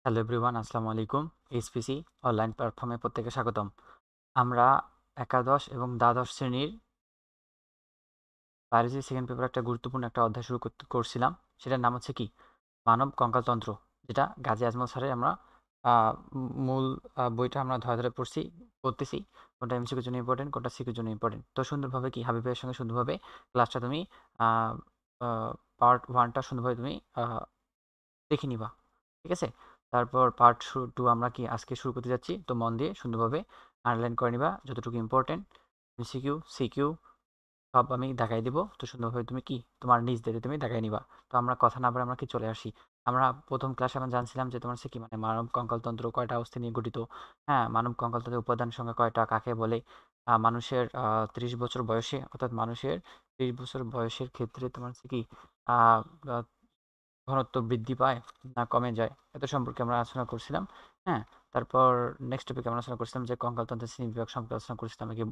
Hello everyone, আসসালামু আলাইকুম। HPC online প্ল্যাটফর্মে প্রত্যেকে স্বাগতম। আমরা একাদশ এবং দ্বাদশ শ্রেণীর বায়োলজি সেকেন্ড পেপার একটা গুরুত্বপূর্ণ একটা অধ্যায় শুরু করছিলাম। সেটার নাম হচ্ছে কি মানব কঙ্কালতন্ত্র, যেটা গাজী আজমল স্যারের আমরা মূল বইটা আমরা ধরে ধরে পড়তেছি। কোনটা এমসিকিউর জন্য ইম্পর্টেন্ট, কোনটা সিকিউর জন্য ইম্পর্টেন্ট। তো সুন্দরভাবে কি হাবিবের সঙ্গে সুন্দরভাবে ক্লাসটা তুমি পার্ট ওয়ানটা সুন্দরভাবে তুমি দেখে নিবা। ঠিক আছে? তারপর পার্ট 2 আমরা কি আজকে শুরু করতে যাচ্ছি। তো মন দিয়ে সুন্দরভাবে আন্ডারলাইন করে নিবা যতটুকু ইম্পর্টেন্ট। এমসিকিউ, সিকিউ সব আমি দেখাই দিব। তো সুন্দরভাবে তুমি কি তোমার নিজ দিয়ে তুমি দেখাই নিবা। তো আমরা কথা না বলে আমরা কি চলে আসি। আমরা প্রথম ক্লাসে আমরা জানছিলাম যে তোমার হচ্ছে কি মানে মানব কঙ্কালতন্ত্র কয়টা অস্থি নিয়ে গঠিত। হ্যাঁ, মানব কঙ্কালতন্ত্রের উপাদান সংখ্যা কয়টা, কাকে বলে। মানুষের 30 বছর বয়সে, অর্থাৎ মানুষের 30 বছর বয়সের ক্ষেত্রে তোমার হচ্ছে কি আহ আহ, ঘনত্ব বৃদ্ধি পায় না কমে যায়, এত সম্পর্কে আমরা আলোচনা করছিলাম। হ্যাঁ, তারপর নেক্সট টপিকে আমরা আলোচনা করছিলাম যে কঙ্কালতন্ত্রের শ্রেণীবিভাগ সম্পর্কে আলোচনা করছিলাম। একে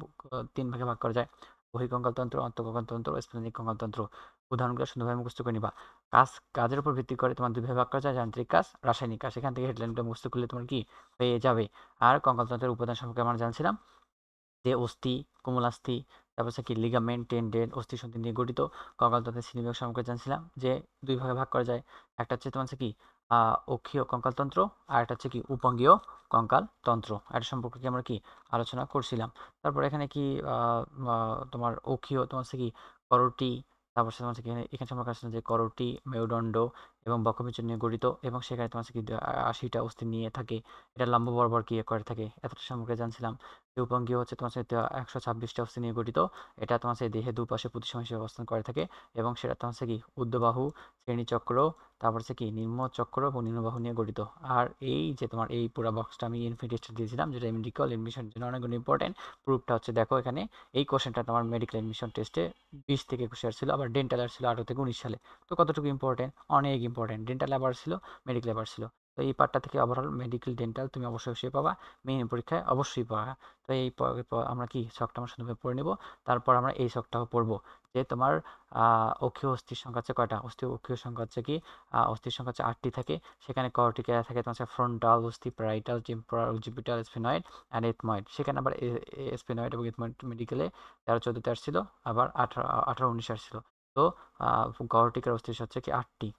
3 ভাগে ভাগ করা যায়: বহিঃকঙ্কালতন্ত্র, অন্তঃকঙ্কালতন্ত্র, স্পন্দনিক কঙ্কালতন্ত্র। উদাহরণগুলো সুন্দরভাবে মুখস্থ করে নিবা। কাজের উপর ভিত্তি করে তোমার 2 ভাগে ভাগ করা যায়: যান্ত্রিক কাজ, রাসায়নিক কাজ। এখান থেকে হেডলাইনগুলো মুখস্থ করলে তোমার কি হয়ে যাবে। আর কঙ্কালতন্ত্রের উপাদান সম্পর্কে আমরা জানছিলাম যে অস্থি, কোমলাস্থি, তারপর হচ্ছে কি লিগামেন্ট, টেন্ডন, অস্থিসন্ধি নিয়ে গঠিত। কঙ্কালতন্ত্রের শ্রেণীবিভাগ সম্পর্কে জানছিলাম যে 2 ভাগে ভাগ করা যায়। একটা হচ্ছে তোমার হচ্ছে কি অক্ষীয় কঙ্কালতন্ত্র, আর একটা হচ্ছে কি উপঙ্গীয় কঙ্কালতন্ত্র। এটা সম্পর্কে কি আমরা কি আলোচনা করছিলাম। তারপর এখানে কি তোমার অক্ষীয় তোমার হচ্ছে কি করোটি, তারপর হচ্ছে তোমার হচ্ছে কি এখানে সম্পর্কে আসলে যে করোটি, মেরুদণ্ড এবং বক্ষপিঞ্জর নিয়ে গঠিত, এবং সেখানে তোমার হচ্ছে কি 80টা অস্থি নিয়ে থাকে। এটা লম্ব বরাবর কি করে থাকে, এতটা সম্পর্কে জানছিলাম। উপাঙ্গীয় হচ্ছে তোমার সাথে 126টা অস্থি নিয়ে গঠিত। এটা তোমার সাথে দেহে দুপাশে প্রতিসম হিসেবে অবস্থান করে থাকে, এবং সেটা তোমার হচ্ছে কি ঊর্ধ্ববাহু, শ্রেণীচক্র, তারপর হচ্ছে কি নিম্নচক্র এবং নিম্নবাহু নিয়ে গঠিত। আর এই যে তোমার এই পুরো বক্সটা আমি ইনফিনিটি দিয়েছিলাম, যেটা মেডিকেল এডমিশনের জন্য অনেক ইম্পর্টেন্ট। প্রুফটা হচ্ছে দেখো এখানে। এই কোশ্চেনটা তোমার মেডিকেল এডমিশন টেস্টে 20 থেকে 21 ছিল, আবার ডেন্টাল ছিল 18 থেকে 19 সালে। তো কতটুকু ইম্পর্টেন্ট, অনেক ইম্পর্টেন্ট। ডেন্টাল আবার ছিল, মেডিকেল আবার ছিল। তো এই পার্টটা থেকে ওভারঅল মেডিকেল ডেন্টাল তুমি অবশ্যই পাবা, মেইন পরীক্ষায় অবশ্যই পাবা। তো এই আমরা কি ছকটা আমরা সুন্দরভাবে পড়ে নেব। তারপর আমরা এই ছকটাও পড়বো যে তোমার অক্ষীয় অস্থির সংখ্যা হচ্ছে কয়টা। অক্ষীয় সংখ্যা হচ্ছে কি অস্থির সংখ্যা হচ্ছে 8টি থাকে। সেখানে কর্টিকা থাকে তোমার হচ্ছে ফ্রন্টাল অস্থি, parietal, temporal, occipital, sphenoid and ethmoid. সেখানে আবার স্ফেনয়েড এবং এথময়েড মেডিকেলে 13-14তে আসছিল, আবার 18-19 আসছিল। তো কর্টিকার অস্থি হচ্ছে কি 8টি,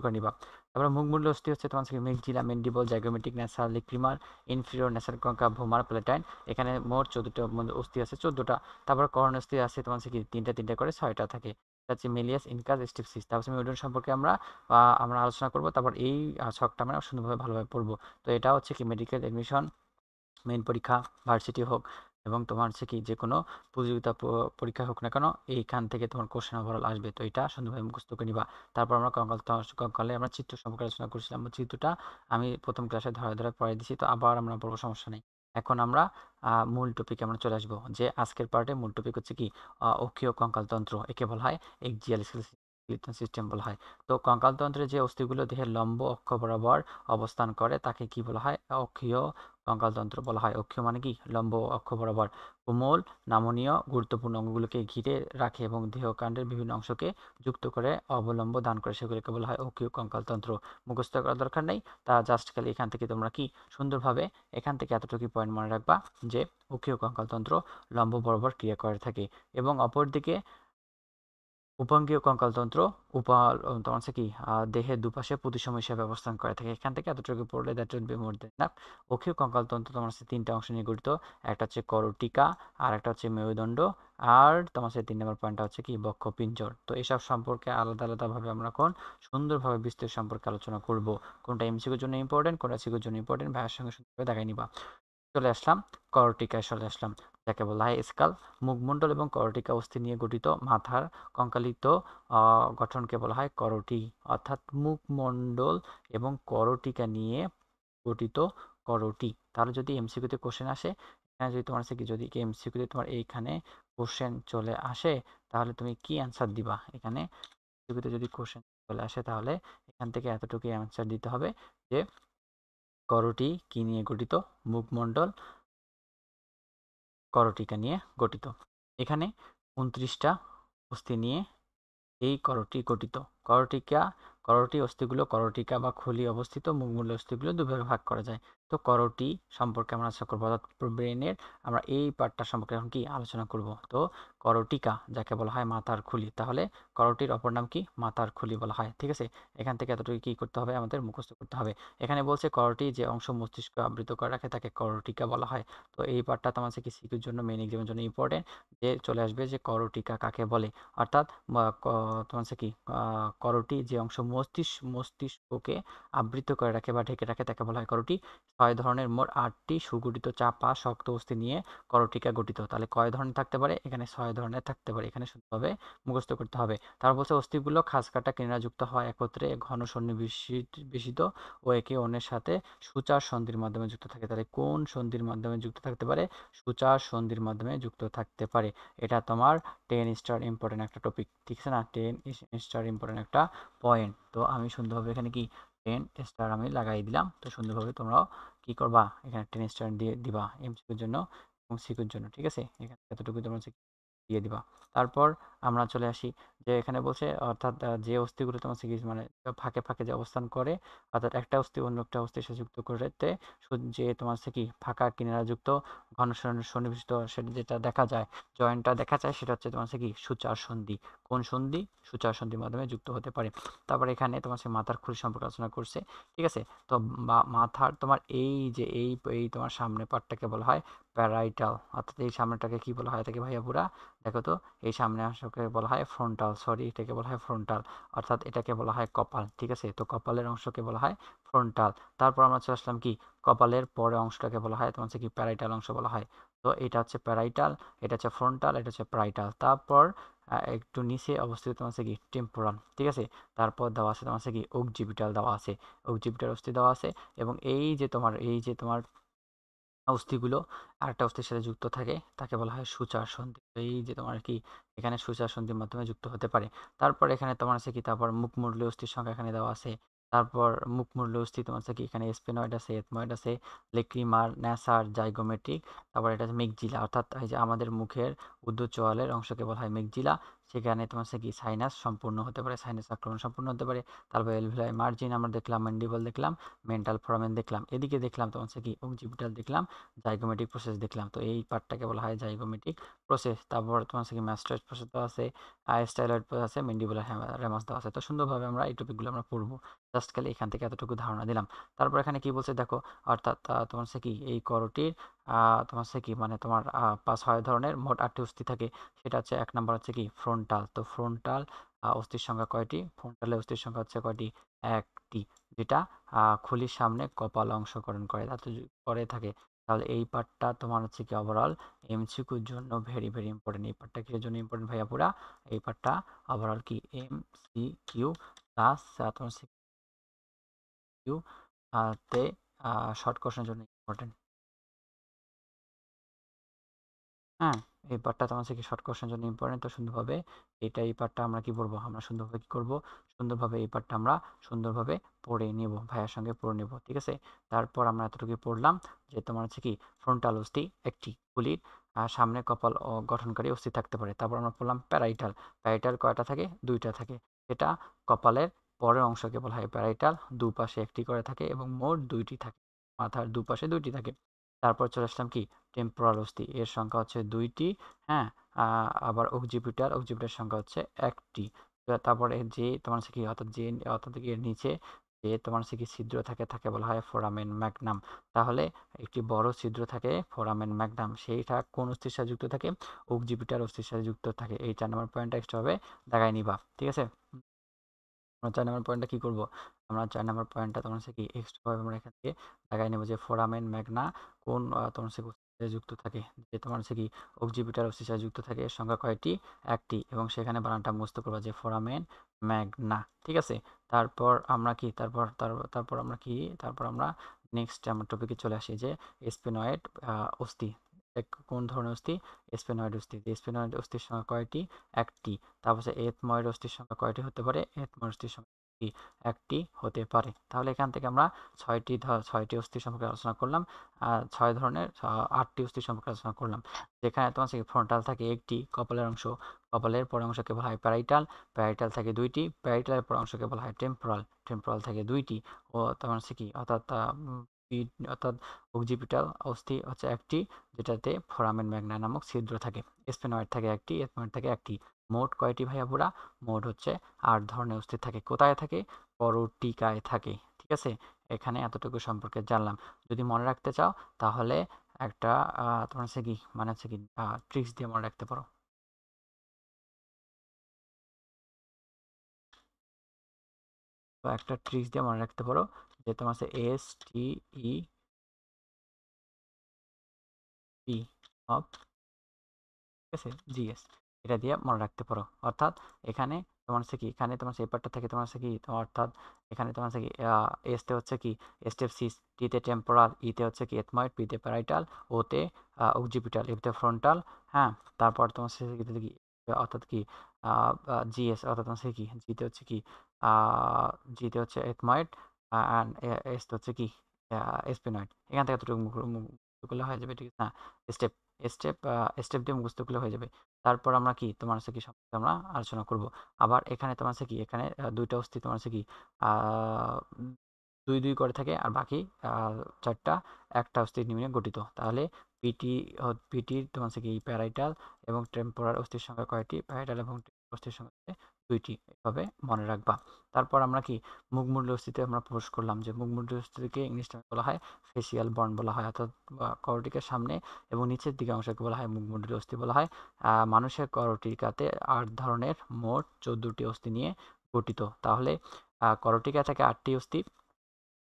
করে নিবা। তারপরে মুখমণ্ডল অস্থি হচ্ছে তোমার হচ্ছে maxilla, mandible, zygomatic, nasal, lacrimal, inferior nasal concha, vomer, palatine. এখানে মোট 14টা অস্থি আছে, 14টা। তারপর কর্ণ অস্থি আছে তোমার হচ্ছে কি 3টা করে 6টা থাকে। এটা হচ্ছে মেলিয়াস, ইনকাস, স্টিপসিস। তারপর মেরুদণ্ড সম্পর্কে আমরা আলোচনা করব। তারপর এই ছকটা আমরা সুন্দরভাবে ভালোভাবে পড়বো। তো এটা হচ্ছে কি মেডিকেল এডমিশন মেইন পরীক্ষা, ভার্সিটি হোক এবং তোমার হচ্ছে কি যে কোনো প্রতিযোগিতা পরীক্ষা হোক না কেন, এইখান থেকে তোমার কোশ্চেন ওভারঅল আসবে। তো এটা সুন্দরভাবে মুখস্থ করে নিবা। তারপর আমরা কঙ্কালে আমরা চিত্র সম্পর্কে আলোচনা করছিলাম। চিত্রটা আমি প্রথম ক্লাসে ধরে ধরে পড়াই দিছি, তো আবার আমরা পড়বো, সমস্যা নেই। এখন আমরা মূল টপিকে আমরা চলে আসবো, যে আজকের পার্টে মূল টপিক হচ্ছে কি অক্ষীয় কঙ্কালতন্ত্র। একে বলা হয় এক্সিয়াল স্কেলিটন সিস্টেম বলা হয়। তো কঙ্কালতন্ত্রের যে অস্থিগুলো দেহের লম্ব অক্ষ বরাবর অবস্থান করে তাকে কি বলা হয়, অক্ষীয় কঙ্কালতন্ত্র বলা হয়। অক্ষীয় মানে কি লম্ব অক্ষ বরাবর। কোমল, নমনীয়, গুরুত্বপূর্ণ অঙ্গগুলোকে ঘিরে রাখে এবং দেহকাণ্ডের বিভিন্ন অংশকে যুক্ত করে অবলম্ব দান করে, সেগুলোকে বলা হয় অক্ষীয় কঙ্কালতন্ত্র। মুখস্থ করার দরকার নেই, তা জাস্ট খালি এখান থেকে তোমরা কি সুন্দরভাবে এখান থেকে এতটুকু পয়েন্ট মনে রাখবা যে অক্ষীয় কঙ্কালতন্ত্র লম্ব বরাবর ক্রিয়া করে থাকে। এবং অপরদিকে উপাঙ্গীয় কঙ্কালতন্ত্র তোমার হচ্ছে কি দেহের দুপাশে প্রতিসম হিসেবে অবস্থান করে থাকে। এখান থেকে এতটুকু পড়লে that will be more than enough. অক্ষীয় কঙ্কালতন্ত্র তোমার হচ্ছে 3টা অংশ নিয়ে গঠিত। একটা হচ্ছে করটিকা, আর একটা হচ্ছে মেরুদণ্ড, আর তোমার হচ্ছে 3 নম্বর পয়েন্টটা হচ্ছে কি বক্ষপিঞ্জর। তো এসব সম্পর্কে আলাদা আলাদাভাবে আমরা এখন সুন্দরভাবে বিস্তারিত সম্পর্কে আলোচনা করব। কোনটা এমসিকিউর জন্য ইম্পর্টেন্ট, কোনটা সিকিউর জন্য ইম্পর্টেন্ট, ভাইয়ের সঙ্গে সুন্দরভাবে দেখাই নিবা। চলে আসলাম করটিকায়, চলে আসলাম, যাকে বলা হয় স্কাল। মুখমণ্ডল এবং করটিকা অস্থি নিয়ে গঠিত মাথার কঙ্কালিত গঠনকে বলা হয় করটি, অর্থাৎ মুখমণ্ডল এবং করটিকা নিয়ে গঠিত করটি। তাহলে যদি এমসিকিউতে কোশ্চেন আসে, এখানে যদি তোমার কি যদি এমসিকিউতে তোমার এইখানে কোশ্চেন চলে আসে, তাহলে তুমি কি অ্যান্সার দিবা। এখানে এমসিকিউতে যদি কোশ্চেন চলে আসে, তাহলে এখান থেকে এতটুকু অ্যান্সার দিতে হবে যে করটি কি নিয়ে গঠিত, মুখমণ্ডল করটিকা নিয়ে গঠিত। এখানে 29টা অস্থি নিয়ে এই করটি গঠিত। করটিকা করোটি অস্থিগুলো করোটিকা বা খুলি অবস্থিত, মুখমূল অস্থিগুলো দুভাবে ভাগ করা যায়। তো করোটি সম্পর্কে আমরা আলোচনা করবো, অর্থাৎ ব্রেনের আমরা এই পার্টটা সম্পর্কে এখন কি আলোচনা করব। তো করোটিকা যাকে বলা হয় মাথার খুলি, তাহলে করোটির অপর নাম কি? মাথার খুলি বলা হয়। ঠিক আছে, এখান থেকে এতটুকু কি করতে হবে? আমাদের মুখস্থ করতে হবে। এখানে বলছে করোটি যে অংশ মস্তিষ্ক আবৃত করে রাখে তাকে করোটিকা বলা হয়। তো এই পার্টটা তোমার হচ্ছে কি সিকিউর জন্য, মেইন এক্সামের জন্য ইম্পর্টেন্ট, যে চলে আসবে যে করোটিকা কাকে বলে। অর্থাৎ তোমার হচ্ছে কি করোটি যে অংশ মস্তিষ্ককে আবৃত করে রাখে বা ঢেকে রাখে তাকে বলা হয় করোটি। 6 ধরনের মোট 8টি সুগঠিত চাপা শক্ত অস্থি নিয়ে করোটিকা গঠিত। তাহলে কয় ধরনের থাকতে পারে? এখানে 6 ধরনের থাকতে পারে। এখানে শুদ্ধভাবে মুখস্থ করতে হবে। তারপর বলছে অস্থিগুলো খাঁজকাটা কিনারাযুক্ত হয় একত্রে ঘন সন্নিবেশিত ও একে অন্যের সাথে সূচার সন্ধির মাধ্যমে যুক্ত থাকে। তাহলে কোন সন্ধির মাধ্যমে যুক্ত থাকতে পারে? সূচার সন্ধির মাধ্যমে যুক্ত থাকতে পারে। এটা তোমার 10 স্টার ইম্পর্টেন্ট একটা টপিক, ঠিক আছে না? 10 স্টার ইম্পর্টেন্ট একটা পয়েন্ট। তো আমি সুন্দরভাবে এখানে কি 10 স্টার আমি লাগাই দিলাম। তো সুন্দরভাবে তোমরাও কি করবা? এখানে 10 স্টার দিয়ে দিবা এমসিকিউর জন্য এবং সিকিউর জন্য, ঠিক আছে? এখানে এতটুকু তোমরা দিয়ে দিবা। তারপর আমরা চলে আসি যে এখানে বলছে, অর্থাৎ যে অস্থিগুলো তোমার মানে ফাঁকে ফাঁকে যে অবস্থান করে, অর্থাৎ একটা অস্থি অন্য একটা অস্থির সাথে যুক্ত করতে যে তোমার হচ্ছে কি ফাঁকা কিনারা যুক্ত ঘন সন্নিবেশিত, সেটা যেটা দেখা যায়, জয়েন্টটা দেখা যায়, সেটা হচ্ছে তোমার হচ্ছে কি সূচার সন্ধি। কোন সন্ধি? সূচার সন্ধির মাধ্যমে যুক্ত হতে পারে। তারপর এখানে তোমার হচ্ছে মাথার খুলি সম্পর্কে আলোচনা করছে, ঠিক আছে? তো মাথার তোমার এই যে এই তোমার সামনে পার্টটাকে বলা হয় প্যারাইটাল, অর্থাৎ এই সামনেটাকে কি বলা হয় থাকে ভাইয়া পুরা? দেখো তো, এই সামনে অংশকে বলা হয় ফ্রন্টাল, সরি এটাকে বলা হয় ফ্রন্টাল, অর্থাৎ এটাকে বলা হয় কপাল, ঠিক আছে? তো কপালের অংশকে বলা হয় ফ্রন্টাল। তারপর আমরা চলে আসলাম কি কপালের পরে অংশটাকে বলা হয় তোমার হচ্ছে কি প্যারাইটাল অংশ বলা হয়। তো এটা হচ্ছে প্যারাইটাল, এটা হচ্ছে ফ্রন্টাল, এটা হচ্ছে প্যারাইটাল। তারপর একটু নিচে অবস্থিত তোমার হচ্ছে কি টেম্পোরাল, ঠিক আছে? তারপর দেওয়া আছে তোমার হচ্ছে কি অক্সিপিটাল দেওয়া আছে, অক্সিপিটাল অস্থি দেওয়া আছে। এবং এই যে তোমার অস্থিগুলো আরেকটা অস্থির সাথে যুক্ত থাকে তাকে বলা হয় সূচার সন্ধি। তো এই যে তোমার কি এখানে সূচার সন্ধির মাধ্যমে যুক্ত হতে পারে। তারপর এখানে তোমার আছে কি, তারপর মুখমণ্ডলীয় অস্থির সংখ্যা এখানে দেওয়া আছে। তারপর মুখমণ্ডলীয় অস্থি তোমার আছে কি এখানে স্পেনয়েড আছে, এথময়েড আছে, লেক্রিমার, ন্যাসার, জাইগোমেট্রিক। তারপর এটা হচ্ছে মেকজিলা, অর্থাৎ এই যে আমাদের মুখের চোয়ালের অংশকে বলা হয় মেকজিলা। সেখানে তোমার হচ্ছে কি সাইনাস সম্পূর্ণ হতে পারে, সাইনাস আক্রমণ সম্পূর্ণ হতে পারে। তারপর এলভিলাই মার্জিন আমরা দেখলাম, ম্যান্ডিবল দেখলাম, মেন্টাল ফোরামেন দেখলাম, এদিকে দেখলাম তোমার হচ্ছে কি অক্সিপিটাল দেখলাম, জাইগোমেটিক প্রসেস দেখলাম। তো এই পার্টটাকে বলা হয় জাইগোমেটিক প্রসেস। তারপর তোমার হচ্ছে কি ম্যাস্টার্স প্রসেস তো আছে, স্টাইলয়েড আছে, মেন্ডিবুলার রেমাস দেওয়া আছে। তো সুন্দরভাবে আমরা এই টপিকগুলো আমরা পড়বো। জাস্ট খালি এখান থেকে এতটুকু ধারণা দিলাম। তারপর এখানে কি বলছে দেখো, অর্থাৎ তোমার হচ্ছে কি এই করোটির তোমার হচ্ছে কি মানে তোমার 6 ধরনের মোট 8টি অস্থি থাকে। সেটা হচ্ছে 1 নম্বর হচ্ছে কি ফ্রন্টাল। তো ফ্রন্টাল অস্থির সংখ্যা কয়টি? ফ্রন্টালের অস্থির সংখ্যা হচ্ছে কয়টি? একটি, যেটা খুলির সামনে কপাল অংশকরণ করে থাকে। তাহলে এই পার্টটা তোমার হচ্ছে কি ওভারঅল এমসিকিউর জন্য ভেরি ভেরি ইম্পর্টেন্ট। এই পার্টটা কিসের জন্য ইম্পর্টেন্ট ভাইয়া পুরা? এই পার্টটা ওভারঅল কি এমসিকিউ প্লাস তোমার সিকিউ তে শর্ট কোশ্চেনের জন্য ইম্পর্টেন্ট। হ্যাঁ, এই পার্টটা তোমার হচ্ছে কি শর্ট কোশ্চেনের জন্য ইম্পর্টেন্ট। তো সুন্দরভাবে এই পার্টটা আমরা কি বলবো, আমরা সুন্দরভাবে কি করব, সুন্দরভাবে এই পার্টটা আমরা সুন্দরভাবে পড়ে নেব, ভাইয়ার সঙ্গে পড়ে নেব, ঠিক আছে? তারপর আমরা এতটুকু পড়লাম যে তোমার হচ্ছে কি ফ্রন্টাল অস্থি একটি খুলির সামনে কপাল গঠনকারী অস্থি থাকতে পারে। তারপর আমরা পড়লাম প্যারাইটাল। প্যারাইটাল কয়টা থাকে? দুইটা থাকে। এটা কপালের পরের অংশকে বলা হয় প্যারাইটাল, দুপাশে একটি করে থাকে এবং মোট দুইটি থাকে, মাথার দুপাশে দুইটি থাকে। তারপর চলে আসলাম কি টেম্পোরাল অস্থি, এর সংখ্যা হচ্ছে দুইটি। হ্যাঁ, আবার অক্সিপিটাল সংখ্যা হচ্ছে একটি। তারপরে যে তোমার হচ্ছে কি অর্থাৎ কি এর নিচে যে তোমার হচ্ছে কি ছিদ্র থাকে তাকে বলা হয় ফোরামেন ম্যাগনাম। তাহলে একটি বড় ছিদ্র থাকে ফোরামেন ম্যাগনাম, সেইটা কোন অস্থির সাথে যুক্ত থাকে? অক্সিপিটাল অস্থির সাথে যুক্ত থাকে। এই 4 নম্বর পয়েন্টটা এক্সট্রা ভাবে দাগাই নিবা, ঠিক আছে? আমরা 4 নম্বর পয়েন্টটা কি করব? আমরা 4 নম্বর পয়েন্টটা তোমার হচ্ছে কি এক্সট্রা ভাবে আমরা এখান থেকে লাগাই নেব যে ফোরামেন ম্যাগনা কোন তোমার হচ্ছে অস্থির যুক্ত থাকে, যে তোমার হচ্ছে কি অক্সিপিটাল অস্থির সাথে যুক্ত থাকে। এর সংখ্যা কয়টি? একটি। এবং সেখানে বানানটা মুখস্থ করবা যে ফোরামেন ম্যাগনা, ঠিক আছে? তারপর আমরা কি তারপর আমরা কি তারপর আমরা নেক্সট আমার টপিকে চলে আসি যে স্পেনয়েড অস্থি। কোন ধরনের অস্থি? স্পেনয়েড অস্থি। স্পেনয়েড অস্থির সংখ্যা কয়টি? একটি। তারপর হচ্ছে এথময়েড অস্থির সংখ্যা কয়টি হতে পারে? এথময়েড অস্থির সংখ্যা কি? একটি হতে পারে। তাহলে এখান থেকে আমরা ছয়টি অস্থি সম্পর্কে আলোচনা করলাম, 6 ধরনের 8টি অস্থি সম্পর্কে আলোচনা করলাম। যেখানে তোমার হচ্ছে ফ্রন্টাল থাকে একটি, কপালের অংশ কপালের পরের অংশকে বলা হয় প্যারাইটাল, প্যারাইটাল থাকে দুইটি, প্যারাইটালের পরের অংশকে বলা হয় টেম্পোরাল, টেম্পোরাল থাকে দুইটি। ও তার মানে হচ্ছে কি, অর্থাৎ অর্থাৎ অক্সিপিটাল অস্থি হচ্ছে একটি, যেটাতে ফোরামেন ম্যাগনা নামক ছিদ্র থাকে। স্পেনয়েড থাকে একটি, এথময়েড থাকে একটি। মোট কয়টি ভাইয়া বুড়া? মোট হচ্ছে 8 ধরনের অস্থি থাকে। কোথায় থাকে? করটিকায় থাকে। ঠিক আছে, এখানে এতটুকু সম্পর্কে জানলাম। যদি মনে রাখতে চাও তাহলে একটা তোমার হচ্ছে কি, মানে হচ্ছে কি ট্রিক্স দিয়ে মনে রাখতে পারো। তো একটা ট্রিক্স দিয়ে মনে রাখতে পারো যে তোমার হচ্ছে STEP অফ, ঠিক আছে, জিএস, এটা দিয়ে মনে রাখতে পারো। অর্থাৎ এখানে তোমার হচ্ছে কি, এখানে তোমার এই পার্টটা থেকে তোমার হচ্ছে কি, অর্থাৎ এখানে তোমার হচ্ছে কি এসতে হচ্ছে কি স্টেপসিস, টিতে টেম্পোরাল, ইতে হচ্ছে কি এথময়েড, পিতে প্যারাইটাল, ওতে অক্সিপিটাল, এফতে ফ্রন্টাল। হ্যাঁ, তারপর তোমার হচ্ছে কি, অর্থাৎ কি জিএস, অর্থাৎ তোমার হচ্ছে কি জিতে হচ্ছে কি জিতে হচ্ছে এথময়েড, অ্যান্ড এসতে হচ্ছে কি স্পিনয়েড। এখান থেকে এতটুকু মুখস্থ করলে হয়ে যাবে। ঠিক আছে, না স্টেপ স্টেপ স্টেপ দিয়ে মুখস্থ করলে হয়ে যাবে। তারপর আমরা কি তোমার হচ্ছে কি সম্পর্কে আমরা আলোচনা করব। আবার এখানে তোমার হচ্ছে কি, এখানে দুইটা অস্থি তোমার হচ্ছে কি আহ, দুই দুই করে থাকে, আর বাকি চারটা একটা অস্থি নিয়ে গঠিত। তাহলে পিটি পিটির তোমার হচ্ছে কি প্যারাইটাল এবং টেম্পোরাল অস্থির সংখ্যা কয়টি? প্যারাইটাল এবং টেম্পোরাল অস্থির সংখ্যা হচ্ছে দুইটি। এভাবে মনে রাখবা। তারপর আমরা কি মুখমণ্ডলীয় অস্থিতে আমরা প্রবেশ করলাম, যে মুখমণ্ডলীয় অস্থিকে ইংলিশটা বলা হয় ফেসিয়াল বর্ন বলা হয়, অর্থাৎ করটিকের সামনে এবং নিচের দিকে অংশকে বলা হয় মুখমণ্ডলীয় অস্থি বলা হয়। মানুষের করটিকাতে 8 ধরনের মোট 14টি অস্থি নিয়ে গঠিত। তাহলে করটিকা থেকে 8টি অস্থি,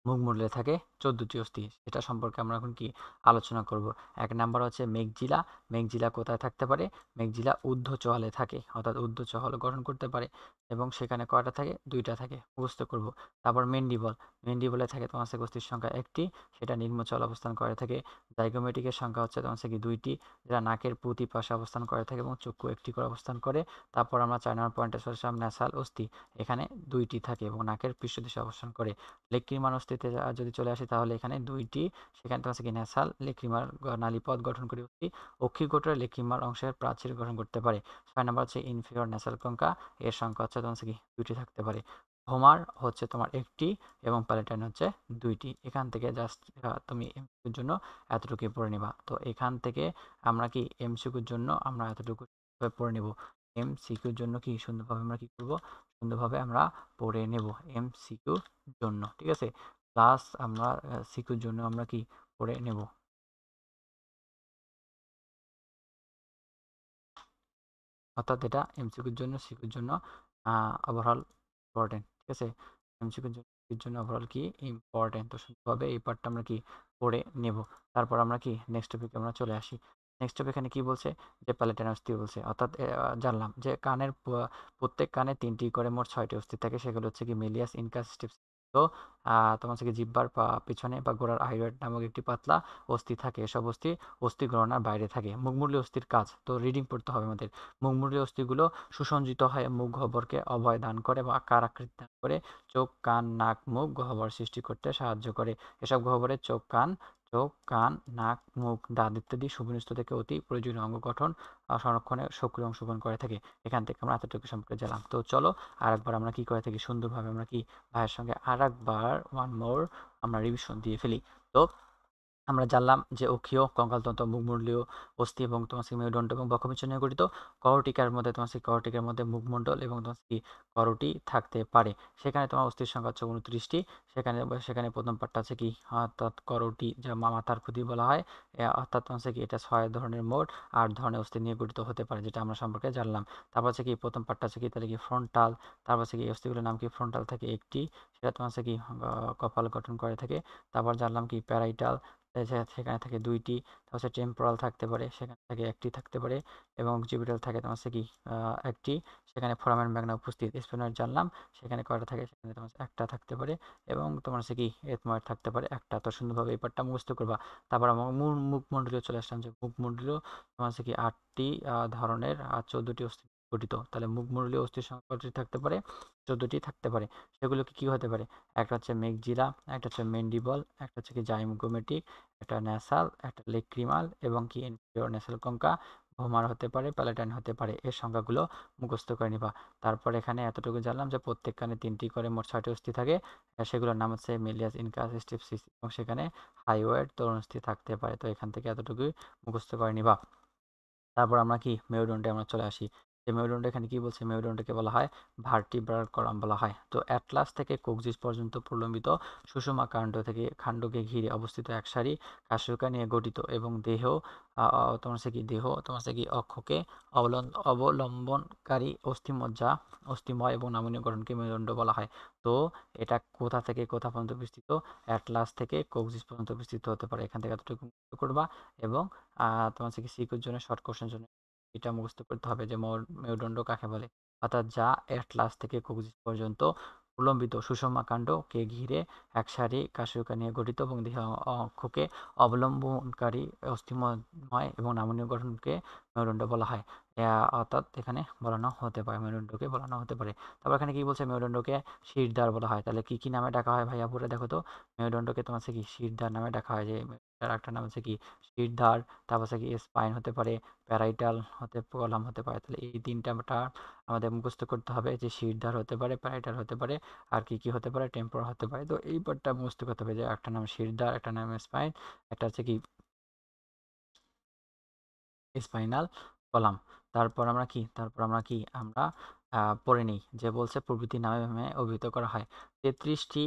মুখমণ্ডলে থাকে 14টি অস্থি। এটা সম্পর্কে আমরা এখন কি আলোচনা করব। এক নাম্বার হচ্ছে মেঘজিলা। মেঘজিলা কোথায় থাকতে পারে? মেঘজিলা ঊর্ধ্বচোয়ালে থাকে, অর্থাৎ ঊর্ধ্বচোয়াল গঠন করতে পারে, এবং সেখানে কয়টা থাকে? দুইটা থাকে, মুখস্থ করব। তারপর মেন্ডিবল, মেন্ডিবলে থাকে তোমার হচ্ছে অস্থির সংখ্যা একটি, সেটা নিম্নচল অবস্থান করে থাকে। জাইগোমেটিকের সংখ্যা হচ্ছে তোমার হচ্ছে কি দুইটি, যেটা নাকের প্রতি পাশে অবস্থান করে থাকে এবং চক্ষু একটি করে অবস্থান করে। তারপর আমরা 4 নম্বর পয়েন্টে চলে আসলাম ন্যাসাল অস্থি, এখানে দুইটি থাকে এবং নাকের পৃষ্ঠদেশে অবস্থান করে। লেক্রিমার অস্থিতে যদি চলে আসি তাহলে এখানে দুইটি, সেখানে তোমার হচ্ছে কি ন্যাসাল লেক্রিমার নালীপথ গঠন করে অস্থি অক্ষিগোটর লেক্রিমার অংশের প্রাচীর গঠন করতে পারে। 6 নম্বর হচ্ছে ইনফিরিয়র ন্যাসাল কঙ্কা, এর সংখ্যা হচ্ছে তোমার হচ্ছে কি দুইটি থাকতে পারে। ভোমার হচ্ছে তোমার একটি এবং প্যালেটাইন হচ্ছে দুইটি। এখান থেকে জাস্ট তুমি এমসিকিউর জন্য এতটুকু পড়ে নিবা। তো এখান থেকে আমরা কি এমসিকিউর জন্য আমরা এতটুকু পড়ে নেব। এমসিকিউর জন্য কি সুন্দরভাবে আমরা কি করব, সুন্দরভাবে আমরা পড়ে নেব এমসিকিউর জন্য। ঠিক আছে, প্লাস আমরা সিকিউর জন্য আমরা কি পড়ে নেব। অর্থাৎ এটা এমসিকিউর জন্য, সিকিউর জন্য ওভারঅল ইম্পর্টেন্ট। ঠিক আছে, এমসিকিউর জন্য, সিকিউর জন্য ওভারঅল কি ইম্পর্টেন্ট। তো সুন্দরভাবে এই পার্টটা আমরা কি পড়ে নেব। তারপর আমরা কি নেক্সট টপিকে আমরা চলে আসি। নেক্সট টপিক এখানে কি বলছে, যে প্যালেটাইন অস্থি বলছে। অর্থাৎ জানলাম যে কানের প্রত্যেক কানে 3টি করে মোট 6টি অস্থি থাকে, সেগুলো হচ্ছে কি মেলিয়াস, ইনকাস, স্টিপস। তো তোমার হচ্ছে কি জিহ্বার পিছনে বা গোড়ার হাইওয়েড নামক একটি পাতলা অস্থি থাকে। এসব অস্থি অস্থি গণনার বাইরে থাকে। মুখমণ্ডলীয় অস্থির কাজ তো রিডিং পড়তে হবে আমাদের। মুখমণ্ডলীয় অস্থিগুলো সুসজ্জিত হয়ে মুখ গহ্বরকে অভয় দান করে বা আকার আকৃতি দান করে চোখ, কান, নাক, মুখ গহ্বর সৃষ্টি করতে সাহায্য করে। এসব গহ্বরে চোখ, কান, নাক, মুখ, দাঁত ইত্যাদি সুবস্তু থেকে অতি প্রয়োজনীয় অঙ্গ গঠন সংরক্ষণে সক্রিয় অংশগ্রহণ করে থাকে। এখান থেকে আমরা এতটুকু সম্পর্কে জানলাম। তো চলো আরেকবার আমরা কি করে থাকি, সুন্দরভাবে আমরা কি ভাইয়ের সঙ্গে আরেকবার ওয়ান মোর আমরা রিভিশন দিয়ে ফেলি। তো আমরা জানলাম যে অক্ষীয়, কঙ্কালতন্ত্র, মুখমণ্ডলীয় অস্থি এবং তোমার হচ্ছে মেরুদণ্ড এবং বক্ষপিচ্ছ নিয়ে গঠিত। করটিকার মধ্যে তোমার হচ্ছে করটিকার মধ্যে মুখমণ্ডল এবং তোমার হচ্ছে কি করটি থাকতে পারে। সেখানে তোমার অস্থির সংখ্যা হচ্ছে 29টি। সেখানে সেখানে প্রথম পার্টটা আছে কি, অর্থাৎ করটি, যা মাথার খুদি বলা হয়। অর্থাৎ তোমার হচ্ছে কি এটা 6 ধরনের মোট 8 ধরনের অস্থি নিয়ে গঠিত হতে পারে, যেটা আমরা সম্পর্কে জানলাম। তারপর হচ্ছে কি প্রথম পার্টটা আছে কি, তাহলে কি ফ্রন্টাল। তারপর হচ্ছে কি এই অস্থিগুলোর নাম কি, ফ্রন্টাল থাকে একটি, সেটা তোমার হচ্ছে কি কপাল গঠন করে থাকে। তারপর জানলাম কি প্যারাইটাল, সেখানে থাকে দুইটি। তারপর হচ্ছে টেম্পোরাল থাকতে পারে, সেখানে থাকে একটি থাকতে পারে, এবং অক্সিপিটাল থাকে তোমার হচ্ছে কি একটি, সেখানে ফোরামেন ম্যাগনা উপস্থিত। স্পিনয়েড জানলাম, সেখানে কয়টা থাকে, সেখানে তোমার হচ্ছে একটা থাকতে পারে, এবং তোমার হচ্ছে কি এথময়েড থাকতে পারে একটা। তো সুন্দরভাবে এই পার্টটা মুখস্থ করবা। তারপর আমার মুখমণ্ডলীয় চলে আসলাম, যে মুখমণ্ডলীয় তোমার হচ্ছে কি 8টি ধরনের 14টি অস্থি গঠিত। তাহলে মুখমণ্ডলীয় অস্থির সংখ্যা কতটি থাকতে পারে? 14টি থাকতে পারে। সেগুলো কি কি হতে পারে? একটা হচ্ছে মেঘজিলা, একটা হচ্ছে মেন্ডিবল, একটা হচ্ছে কি জাইগোমেটিক, একটা ন্যাসাল, একটা লেক্রিমাল এবং কি ইনফিরিয়র ন্যাসাল কঙ্কা, ভোমার হতে পারে, প্যালাটাইন হতে পারে। এর সংখ্যাগুলো মুখস্থ করে নিবা। তারপর এখানে এতটুকু জানলাম যে প্রত্যেক কানে 3টি করে মোট 6টি অস্থি থাকে। সেগুলোর নাম হচ্ছে মেলিয়াস, ইনকাস, স্টিপসিস এবং সেখানে হাইওয়েড তরুণ অস্থি থাকতে পারে। তো এখান থেকে এতটুকুই মুখস্থ করে নিবা। তারপর আমরা কি মেরুদণ্ডে আমরা চলে আসি। যে মেরুদণ্ড এখানে কি বলছে, মেরুদণ্ডকে বলা হয় ভার্টিব্রাল কলাম বলা হয়। তো অ্যাটলাস থেকে কোক্সিস পর্যন্ত প্রলম্বিত সুষমা খাণ্ডকে ঘিরে অবস্থিত এক সারি কাশিকা নিয়ে গঠিত এবং তোমার হচ্ছে কি তোমার হচ্ছে কি অক্ষকে অবলম্বনকারী অস্থিময় এবং নামনীয় গঠনকে মেরুদণ্ড বলা হয়। তো এটা কোথা থেকে কোথা পর্যন্ত বিস্তৃত, অ্যাটলাস থেকে কোক্সিস পর্যন্ত বিস্তৃত হতে পারে। এখান থেকে এতটুকু করবা এবং তোমার হচ্ছে কি সিকিউর জন্য শর্ট কোশ্চেন জন্য এটা মুখস্থ করতে হবে যে মেরুদণ্ড কাকে বলে। অর্থাৎ যা অ্যাটলাস থেকে কোক্সিস পর্যন্ত প্রলম্বিত সুষমা কাণ্ডকে ঘিরে এক সারি কাশিকা নিয়ে গঠিত এবং দেহ অক্ষকে অবলম্বনকারী অস্থিময় এবং নামনীয় গঠনকে মেরুদণ্ড বলা হয়। অর্থাৎ এখানে বলানো হতে পারে, মেরুদণ্ডকে বলানো হতে পারে। তারপর এখানে কি বলছে, মেরুদণ্ডকে শিরদাঁড় বলা হয়। তাহলে কি কি নামে ডাকা হয় ভাইয়া পুরো দেখো তো। মেরুদণ্ডকে তোমার হচ্ছে কি শিরদাঁড় নামে ডাকা হয়। যে একটা নাম হচ্ছে কি শিরদাঁড়, তারপর হচ্ছে কি স্পাইন হতে পারে, প্যারাইটাল কলাম হতে পারে। তাহলে এই তিনটা আমাদের মুখস্থ করতে হবে যে শিরদাঁড় হতে পারে, প্যারাইটাল হতে পারে, আর কি কি হতে পারে, টেম্পোরাল হতে পারে। তো এই পার্টটা মুখস্থ করতে হবে যে একটা নাম শিরদাঁড়, একটা নাম স্পাইন, একটা হচ্ছে কি স্পাইনাল কলাম। তারপর আমরা পড়ে নিই যে বলছে প্রভৃতি নামে অভিহিত করা হয় 33টি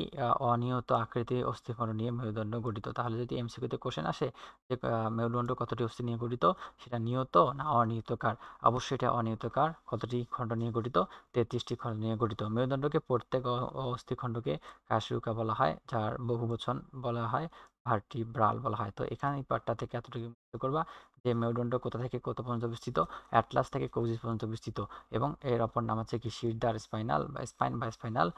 অনিয়ত আকৃতির অস্থিখণ্ড নিয়ে মেরুদণ্ড গঠিত। তাহলে যদি এমসিকিউতে কোশ্চেন আসে যে মেরুদণ্ড কতটি অস্থি নিয়ে গঠিত, সেটা নিয়ত না অনিয়তকার, অবশ্যই এটা অনিয়তকার। কতটি খণ্ড নিয়ে গঠিত, 33টি খণ্ড নিয়ে গঠিত। মেরুদণ্ডকে প্রত্যেক অস্থিখণ্ডকে কাশিকা বলা হয়, যার বহুবচন বলা হয় ভার্টিব্রাল বলা হয়। তো এখানে এই পার্টটা থেকে এতটুকু মনে করবা যে মেরুদণ্ড কোথা থেকে কত পর্যন্ত বিস্তৃত, অ্যাটলাস থেকে কোক্সিস পর্যন্ত বিস্তৃত এবং এর অপর নাম হচ্ছে কি শিরদাঁড়, স্পাইনাল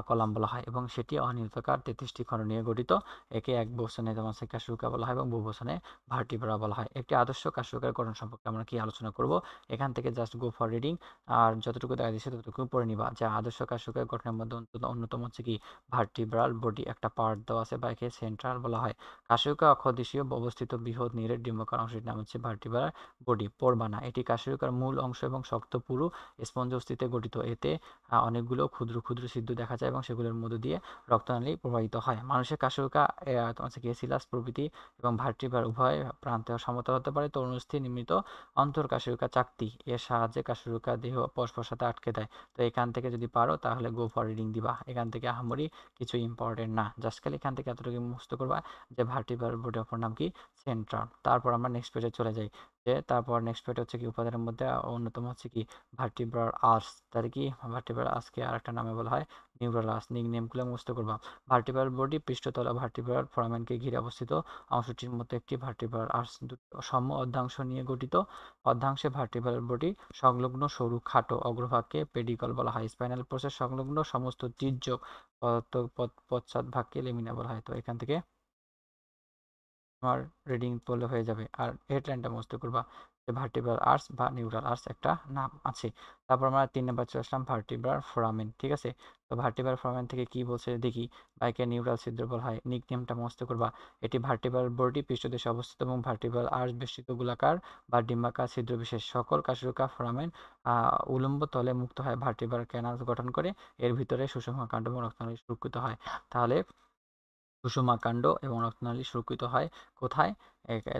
কলাম বলা হয় এবং সেটি অনিয়তাকার 33টি খণ্ড নিয়ে গঠিত। একে এক বচনে তোমার হচ্ছে কাশিকা বলা হয় এবং বহু বচনে ভার্টিব্রা বলা হয়। একটি আদর্শ কাশিকার গঠন সম্পর্কে আমরা কি আলোচনা করব, এখান থেকে জাস্ট গো ফর রিডিং। আর যতটুকু দেখা দিচ্ছে ততটুকু পড়ে নিবা। যে আদর্শ কাশিকার গঠনের মধ্যে অন্যতম হচ্ছে কি ভার্টিব্রাল বডি, একটা পার্ট দেওয়া আছে বা একে সেন্ট্রাল বলা হয়। কাশিকা অক্ষদেশীয় অবস্থিত বৃহৎ নীড়ের ডিম্বকার অংশটির নাম হচ্ছে ভার্টিব্রাল বডি, পড়বানা। এটি কাশিকার মূল অংশ এবং শক্ত পুরু স্পঞ্জ অস্থিতে গঠিত। এতে অনেকগুলো ক্ষুদ্র ক্ষুদ্র ছিদ্র দেখা যায় এবং সেগুলোর মধ্য দিয়ে রক্তনালী প্রবাহিত হয়। মানুষের কাশিকা তোমার হচ্ছে গেসিলাস প্রভৃতি এবং ভার্টিব্রাল উভয় প্রান্তে সমতল হতে পারে। তরুণস্থি নির্মিত অন্তর্কাশিকা চাকতি এর সাহায্যে কাশিকা দেহ পরস্পর সাথে আটকে দেয়। তো এখান থেকে যদি পারো তাহলে গো ফর রিডিং দিবা। এখান থেকে আহামরি কিছু ইম্পর্টেন্ট না, জাস্ট খালি এখান থেকে এতটুকু মুখস্থ করবা যে ভার্টিব্রাল বডির অপর নাম কি সেন্ট্রাল। তারপর আমরা নেক্সট পেজে চলে যাই। যে তারপর নেক্সট পেজ হচ্ছে কি উপাদানের মধ্যে অন্যতম হচ্ছে কি ভার্টিব্রাল আর্স। তাহলে কি ভার্টিব্রাল আর্সকে আরেকটা নামে বলা হয় নিউরাল আর্স। নেমগুলো মুখস্থ করবা। ভার্টিব্রাল বডি পৃষ্ঠতলা ভার্টিব্রাল ফোরামেনকে ঘিরে অবস্থিত অংশটির মধ্যে একটি ভার্টিব্রাল আর্স সম অর্ধাংশ নিয়ে গঠিত। অর্ধাংশে ভার্টিব্রাল বডি সংলগ্ন সরু খাটো অগ্রভাগকে পেডিকল বলা হয়। স্পাইনাল প্রসেস সংলগ্ন সমস্ত তির্যক পশ্চাৎ ভাগকে লেমিনা বলা হয়। তো এখান থেকে তোমার রিডিং পড়লে হয়ে যাবে। আর হেডলাইনটা মুখস্থ করবা যে ভার্টিব্রাল আর্স বা নিউরাল আর্স একটা নাম আছে। তারপর আমরা 3 নাম্বার চলে আসলাম ভার্টিব্রাল ফোরামেন। ঠিক আছে, তো ভার্টিব্রাল ফোরামেন থেকে কি বলছে দেখি। বাইকে নিউরাল ছিদ্র বলা হয়, নিকনেমটা মুখস্থ করবা। এটি ভার্টিব্রাল বডি পৃষ্ঠদেশে অবস্থিত এবং ভার্টিব্রাল আর্স বেষ্টিত গোলাকার বা ডিম্বাকার ছিদ্র বিশেষ। সকল কাশিকা ফোরামেন উলম্ব তলে মুক্ত হয় ভার্টিব্রাল ক্যানাল গঠন করে। এর ভিতরে সুষম কাণ্ড এবং রক্তনালী সুরক্ষিত হয়। তাহলে কুসুমাকাণ্ড এবং রক্তনালী সুরক্ষিত হয় কোথায়,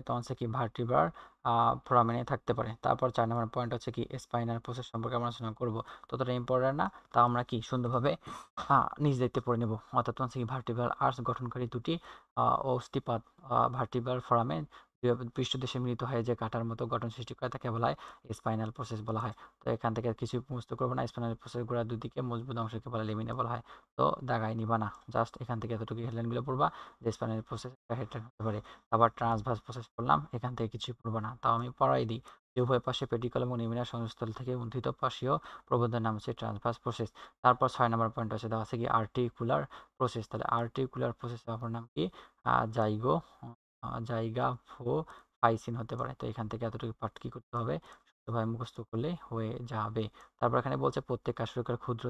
তখন হচ্ছে কি ভার্টিব্রাল ফোরামেনে থাকতে পারে। তারপর 4 নম্বর পয়েন্ট হচ্ছে কি স্পাইনাল প্রসেস সম্পর্কে আমরা আলোচনা করবো। ততটা ইম্পর্টেন্ট না, তা আমরা কি সুন্দরভাবে নিজ দেখতে পড়ে নেব। অর্থাৎ হচ্ছে কি ভার্টিব্রাল আর্স গঠনকারী দুটি অস্থিপাত ভার্টিব্রাল ফোরামেন পৃষ্ঠদেশে মিলিত হয়ে যে কাঁটার মতো গঠন সৃষ্টি করে তাকে বলা হয় স্পাইনাল প্রসেস বলা হয়। তো এখান থেকে কিছু মুখস্থ করবো না। স্পাইনাল প্রসেস গোড়ার দুদিকে মজবুত অংশকে বলা লেমিনা বলা হয়। তো দাগাই নিবা না, জাস্ট এখান থেকে এতটুকু হেডলাইনগুলো পড়বা যে স্পাইনাল প্রসেস একটা হেডলাইন হতে পারে। আবার ট্রান্সভার্স প্রসেস পড়লাম, এখান থেকে কিছুই পড়বা না, তাও আমি পড়াই দিই যে উভয় পাশে পেডিকল এবং নিমিনার সংযোগস্থল থেকে উন্থিত পাশীয় প্রবন্ধের নাম হচ্ছে ট্রান্সভার্স প্রসেস। তারপর 6 নম্বর পয়েন্ট হচ্ছে দেওয়া আছে কি আর্টিকুলার প্রসেস। তাহলে আর্টিকুলার প্রসেসের অপর নাম কি জাইগো জাইগা ফো ফাইসিন হতে পারে। তো এখান থেকে এতটুকু পাঠ কি করতে হবে, ভাবে মুখস্থ করলে হয়ে যাবে। তারপর এখানে বলছে প্রত্যেক কাশরুকার ক্ষুদ্র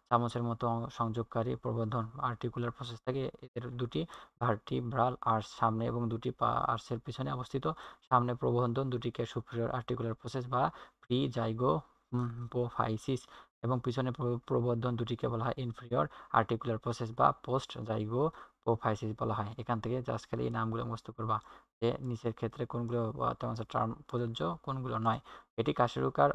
চামচের মতো সংযোগকারী প্রবর্ধন আর্টিকুলার প্রসেস থাকে। এদের দুটি ভার্টিব্রাল আর্স সামনে এবং দুটি আর্সের পিছনে অবস্থিত। সামনে প্রবর্ধন দুটিকে সুপিরিয়র আর্টিকুলার প্রসেস বা প্রি জাইগোপোফাইসিস এবং পিছনে প্রবর্ধন দুটিকে বলা হয় ইনফিরিয়র আর্টিকুলার প্রসেস বা পোস্ট জাইগোপোফাইসিস বলা হয়। এখান থেকে জাস্ট খালি এই নামগুলো মুখস্থ করবা যে নিচের ক্ষেত্রে কোনগুলো টার্ম প্রযোজ্য কোনগুলো নয়। এটি কাশরুকার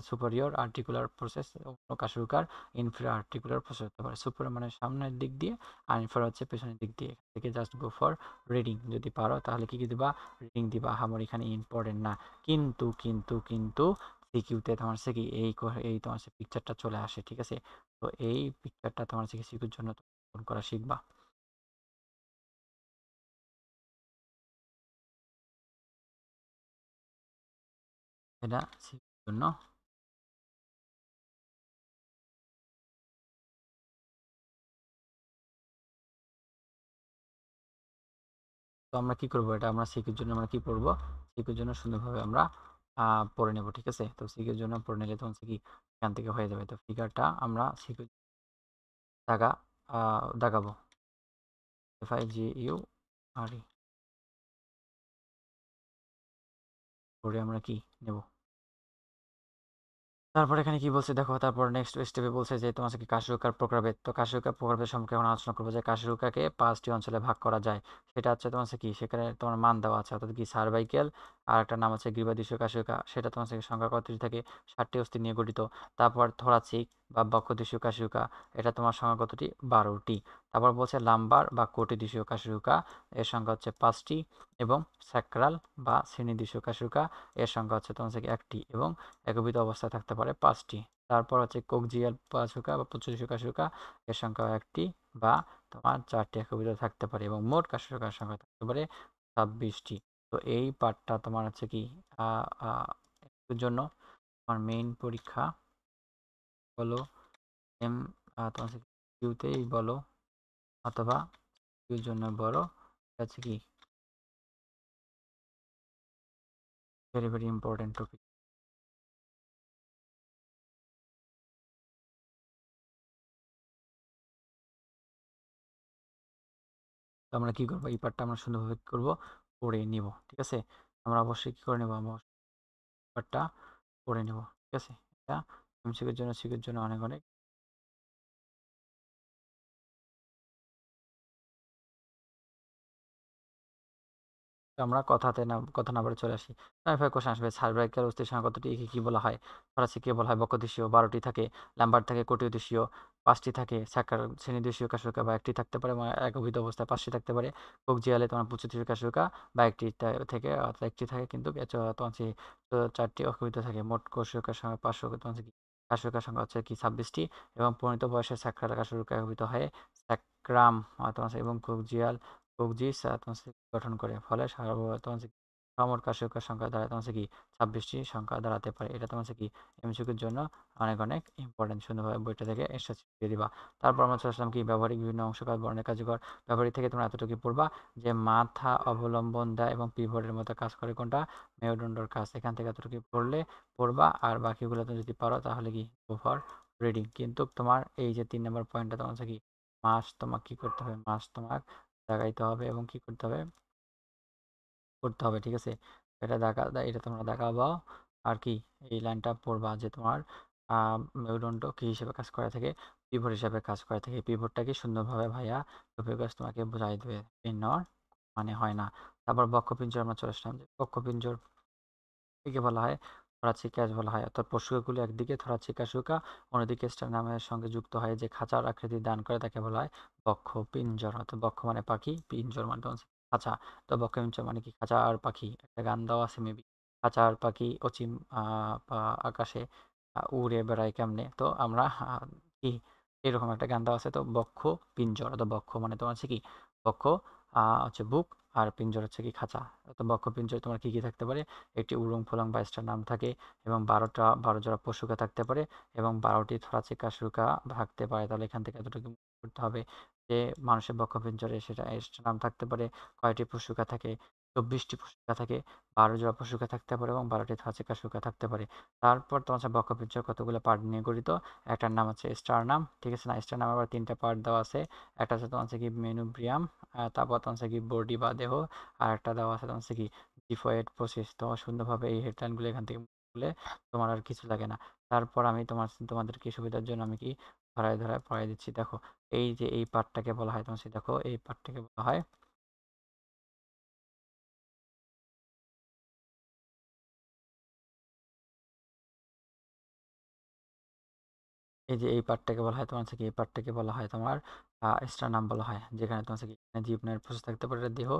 সুপারিয়র আর্টিকুলার প্রসেস, অন্য কাশরুকার ইনফিরিয়র আর্টিকুলার প্রসেস হতে পারে। সুপার মানে সামনের দিক দিয়ে আর ইনফিরিয়র হচ্ছে পেছনের দিক দিয়ে। এখান থেকে জাস্ট গো ফর রিডিং, যদি পারো তাহলে কি দিবা, রিডিং দিবা। আমার এখানে ইম্পর্টেন্ট না। কিন্তু কিন্তু কিন্তু সিকিউতে তোমার সে কি এই তোমার সে পিকচারটা চলে আসে, ঠিক আছে? তো এই পিকচারটা তোমার সে সিকিউর জন্য করা শিখবা। এটা সিকিউর জন্য। তো আমরা কি করব, এটা আমরা সিকিউর জন্য আমরা কি পড়বো, সিকিউর জন্য সুন্দরভাবে আমরা পড়ে নেব, ঠিক আছে? তো সিকিউর জন্য পড়ে নিলে তখন কি এখান থেকে হয়ে যাবে। তো ফিগারটা আমরা সিকিউর দাগাবো FIGURE করে আমরা কি নেব। তারপর এখানে কি বলছে দেখো, তারপর নেক্সট স্টেপে বলছে যে তোমার কি কাশরুকার প্রকারভেদ। তো কাশরুকার প্রকারভেদ সম্পর্কে আমরা আলোচনা করবো যে কাশরুকাকে 5টি অঞ্চলে ভাগ করা যায়। সেটা হচ্ছে তোমার কি, সেখানে তোমার মান দেওয়া আছে, অর্থাৎ কি সার্ভাইকেল, আর একটা নাম আছে গ্রীবাদেশীয় কাশরুকা, সেটা তোমার সংখ্যা 31 থেকে 60টি অস্থি নিয়ে গঠিত। তারপর থোরাচিক বা বক্ষদেশীয় কাশরুকা, এটা তোমার সংখ্যা কতটি, 12টি। তারপর বলছে লাম্বার বা কোটিদেশীয় কাশরুকা, এর সংখ্যা হচ্ছে 5টি। এবং স্যাক্রাল বা শ্রেণীদেশীয় কাশরুকা, এর সংখ্যা হচ্ছে তোমার একটি এবং একীভূত অবস্থায় থাকতে পারে 5টি। তারপর হচ্ছে কোকজিয়াল পাশুকা বা পুচ্ছদেশীয় কাশরুকা, এর সংখ্যা 1টি বা তোমার 4টি একীভূত থাকতে পারে এবং মোট কাশরুকার সংখ্যা থাকতে পারে 26টি। তো এই পার্টটা তোমার হচ্ছে কি এর জন্য তোমার মেইন পরীক্ষা বলো এম তোমার কিউতেই বলো অথবা কিউর জন্য বড়, হচ্ছে কি ভেরি ভেরি ইম্পর্টেন্ট টপিক। তো আমরা কি করবো, এই পার্টটা আমরা সুন্দরভাবে কি করবো, পড়ে নিব, ঠিক আছে? আমরা অবশ্যই কি করে নেবো, আমরা পার্টটা পড়ে নেব, ঠিক আছে? এটা এমসিকিউর জন্য সিকিউর জন্য অনেক অনেক। তো আমরা কথা না বলে চলে আসি। এরপর কোশ্চেন আসবে সার্ভাইকাল অস্থির সংখ্যা কতটি, একে কি বলা হয়? ফরাসিকে বলা হয় বক্ষদেশীয়, 12টি থাকে। ল্যাম্বার্ট থাকে কোটিদেশীয়, 5টি থাকে। স্যাকার শ্রেণীদেশীয় কাশরুকা বা একটি থাকতে পারে, মানে একবিধ অবস্থায় 5টি থাকতে পারে। কোকজিয়ালে তোমার পুচ্ছদেশীয় কাশরুকা বা একটি থেকে অর্থাৎ একটি থাকে, কিন্তু তোমার 4টি অকবিত থাকে। মোট কাশরুকার সংখ্যা 500, তোমার কি কাশরুকার সংখ্যা হচ্ছে কি 26টি। এবং পরিণত বয়সে স্যাক্রাল কাশরুকা একবিত হয়ে স্যাক্রাম তোমার এবং কোকজিস তোমার গঠন করে। ফলে তোমার সমর কার্যকর সংখ্যা দাঁড়ায় তোমার কি 26টি সংখ্যা দাঁড়াতে পারে। এটা তোমার কি এমসিকিউর জন্য অনেক অনেক ইম্পর্টেন্ট। সুন্দরভাবে বইটা থেকে এক্সট্রা দিয়ে দিবা। তারপর আমরা চলে আসলাম কি ব্যবহারিক বিভিন্ন অংশকার বর্ণের কার্যকর। ব্যবহারিক থেকে তোমরা এতটুকু পড়বা যে মাথা অবলম্বন দেয় এবং পিভটের মতো কাজ করে কোনটা, মেরুদণ্ডর কাজ। এখান থেকে এতটুকু পড়বা আর বাকিগুলো তুমি যদি পারো তাহলে কি গো ফর রিডিং। কিন্তু তোমার এই যে 3 নম্বর পয়েন্টটা তোমার কি মাস তোমাকে কি করতে হবে, মাস তোমার দেখাইতে হবে এবং কি করতে হবে, করতে হবে, ঠিক আছে? এটা তোমরা দেখাবাও। আর কি এই লাইনটা পড়বা যে তোমার মেরুদণ্ড কি হিসেবে কাজ করে থাকে, পিভট হিসেবে কাজ করে থাকে। পিভটটা কি সুন্দরভাবে ভাইয়া টপিক তোমাকে বোঝাই দেবে, নেওয়ার মানে হয় না। তারপর বক্ষপিঞ্জর আমরা চলে আসলাম যে বক্ষপিঞ্জর একে বলা হয় থোরাচিক ক্যাচ বলা হয়, অর্থাৎ পশুগুলো একদিকে থোরাচিক কাশুকা, অন্যদিকে স্টার্নামের সঙ্গে যুক্ত হয় যে খাঁচার আকৃতি দান করে তাকে বলা হয় বক্ষ পিঞ্জর। অর্থাৎ বক্ষ মানে পাখি, পিঞ্জর মানে হচ্ছে খাঁচা। তো বক্ষ পিঞ্জর মানে কি খাঁচা আর পাখি, একটা গান দেওয়া আছে মেবি, খাঁচা আর পাখি অচিম আকাশে উড়ে বেড়ায় কেমনে। তো আমরা কি এরকম একটা গান দেওয়া আছে। তো বক্ষ পিঞ্জর, অর্থাৎ বক্ষ মানে তোমার হচ্ছে কি বক্ষ হচ্ছে বুক, আর পিঞ্জর হচ্ছে কি খাঁচা। তো বক্ষ পিঞ্জর তোমার কি কি থাকতে পারে, একটি উড়ং ফলং বা নাম থাকে এবং 12 জোড়া পশুকা থাকতে পারে এবং 12টি থোরাচিক কাশরুকা থাকতে পারে। তাহলে এখান থেকে এতটুকু করতে হবে যে মানুষের বক্ষপিঞ্জরে সেটা নাম থাকতে পারে, কয়টি পশুকা থাকে, 24টি পশুকা থাকে, 12 জোড়া পশুকা থাকতে পারে এবং 12টি থাচিকা শুকা থাকতে পারে। তারপর তোমার হচ্ছে বক্ষপিঞ্জর কতগুলো পার্ট নিয়ে গঠিত। একটার নাম হচ্ছে স্টারনাম, ঠিক আছে না? স্টারনাম আবার 3টা পার্ট দেওয়া আছে। একটা হচ্ছে তোমার হচ্ছে কি মেনুব্রিয়াম, তারপর তোমার হচ্ছে কি বডি বা দেহ, আর একটা দেওয়া আছে তোমার হচ্ছে কি জিফয়েড প্রসেস। তো সুন্দরভাবে এই হেডলাইনগুলো এখান থেকে বলে তোমার আর কিছু লাগে না। তারপর আমি তোমাদেরকে সুবিধার জন্য আমি কি ধরায় ধরায় পড়াই দিচ্ছি। দেখো, এই যে এই পার্টটাকে বলা হয় তোমার দেখো, এই পার্টটাকে বলা হয়, এই যে এই পার্টটাকে বলা হয় তোমার হচ্ছে কি, এই পার্টটাকে বলা হয় তোমার স্টারনাম বলা হয়, যেখানে তোমার হচ্ছে কি এখানে জীবনের প্রসেস থাকতে পারে, এটা দেহ,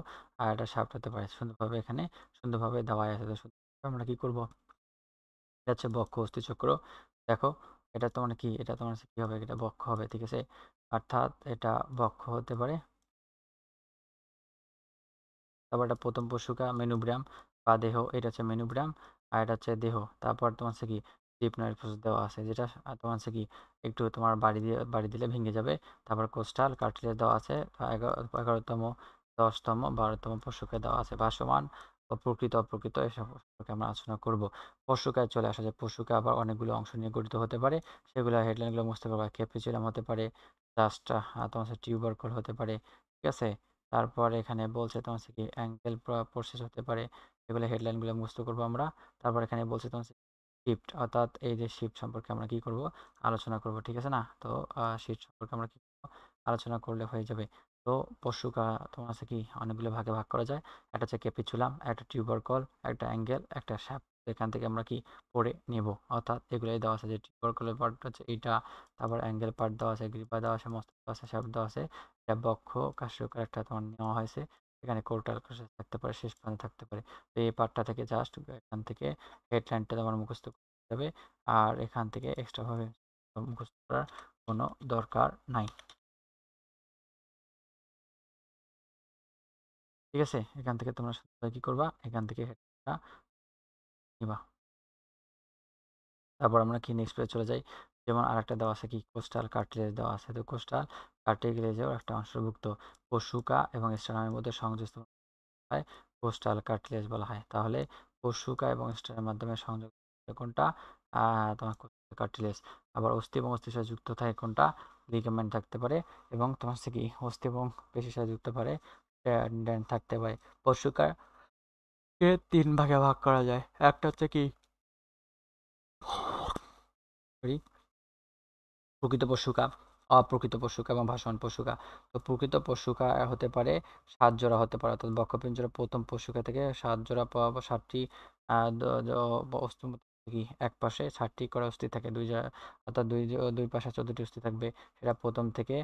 আর এটা শাফট হতে পারে। সুন্দরভাবে এখানে সুন্দরভাবে দেওয়া আছে। তো সুন্দরভাবে আমরা কি করব, এটা হচ্ছে বক্ষ অস্থিচক্র। দেখো, এটা তোমার কি, এটা তোমার হচ্ছে কি হবে, এটা বক্ষ হবে, ঠিক আছে? অর্থাৎ এটা বক্ষ হতে পারে। তারপর এটা প্রথম পশুকা মেনুব্রাম বা দেহ, এটা হচ্ছে মেনুব্রাম, আর এটা হচ্ছে দেহ। তারপর তোমার হচ্ছে কি ডিপনয়েড প্রসেস দেওয়া আছে, যেটা তোমার হচ্ছে কি একটু তোমার বাড়ি দিলে ভেঙে যাবে। তারপর কোস্টাল কার্টিলেজ দেওয়া আছে, 11তম, 10তম, 12তম পশুকে দেওয়া আছে। ভাসমান ও প্রকৃত অপ্রকৃত এসব সম্পর্কে আমরা আলোচনা করব। পশুকায় চলে আসা যায়, পশুকা আবার অনেকগুলো অংশ নিয়ে গঠিত হতে পারে। সেগুলো হেডলাইনগুলো বুঝতে পারবা। ক্যাপিচুলাম হতে পারে, জাস্ট তোমার হচ্ছে টিউবারকল হতে পারে, ঠিক আছে? তারপর এখানে বলছে তোমার হচ্ছে কি অ্যাঙ্গেল প্রসেস হতে পারে। এগুলো হেডলাইনগুলো মুখস্থ করবো আমরা। তারপর এখানে বলছে তোমার শিফট, অর্থাৎ এই যে শিফট সম্পর্কে আমরা কি করব, আলোচনা করব, ঠিক আছে না? তো শিফট সম্পর্কে আমরা কি করব, আলোচনা করলে হয়ে যাবে। তো পশুকা তোমার আছে কি অনেকগুলো ভাগে ভাগ করা যায়। একটা হচ্ছে ক্যাপিচুলাম, একটা টিউবারকল, একটা অ্যাঙ্গেল, একটা শ্যাপ। এখান থেকে আমরা কি পড়ে নেব, অর্থাৎ এগুলোই দেওয়া আছে, যে টিউবারকলের পার্ট হচ্ছে এইটা, তারপর অ্যাঙ্গেল পার্ট দেওয়া আছে, গ্রিপা দেওয়া আছে, মস্তক দেওয়া আছে, শ্যাপ দেওয়া আছে। এটা বক্ষ কাশ্যকার একটা তোমার নেওয়া হয়েছে। এখানে কোর্টাল প্রসেস থাকতে পারে, শেষ পর্যন্ত থাকতে পারে। তো এই পার্টটা থেকে জাস্ট এখান থেকে হেডলাইনটা তোমার মুখস্থ করতে হবে। আর এখান থেকে এক্সট্রা ভাবে মুখস্থ করার কোনো দরকার নাই, ঠিক আছে? এখান থেকে তোমরা শুধু কি করবা, এখান থেকে হেডলাইনটা নিবা। তারপর আমরা কি নেক্সট পেজে চলে যাই। যেমন আরেকটা দেওয়া আছে কি কোস্টাল কার্টিলেজ দেওয়া আছে। তো কোস্টাল কার্টিলেজেও একটা অংশভুক্ত পশুকা এবং স্টার্নামের মধ্যে সংযোগ হয়, কোস্টাল কার্টিলেজ বলা হয়। তাহলে পশুকা এবং স্টারের মাধ্যমে সংযোগ কোনটা, তোমার কোস্টাল কার্টিলেজ। আবার অস্থি এবং অস্থির সাথে যুক্ত থাকে কোনটা, লিগামেন্ট থাকতে পারে। এবং তোমার হচ্ছে কি অস্থি এবং পেশির সাথে যুক্ত পারে টেন্ডন থাকতে পারে। পশুকাকে 3 ভাগে ভাগ করা যায়। একটা হচ্ছে কি সরি, প্রকৃত পশুকা, অপ্রকৃত পশুকা এবং ভাসমান পশুকা। তো প্রকৃত পশুকা হতে পারে 7 জোড়া হতে পারে, অর্থাৎ বক্ষপিঞ্জরা প্রথম পশুকা থেকে 7 জোড়া 7টি অস্থি কি এক পাশে 7টি করে অস্থি থাকে, অর্থাৎ দুই পাশে 14টি অস্থি থাকবে। সেটা প্রথম থেকে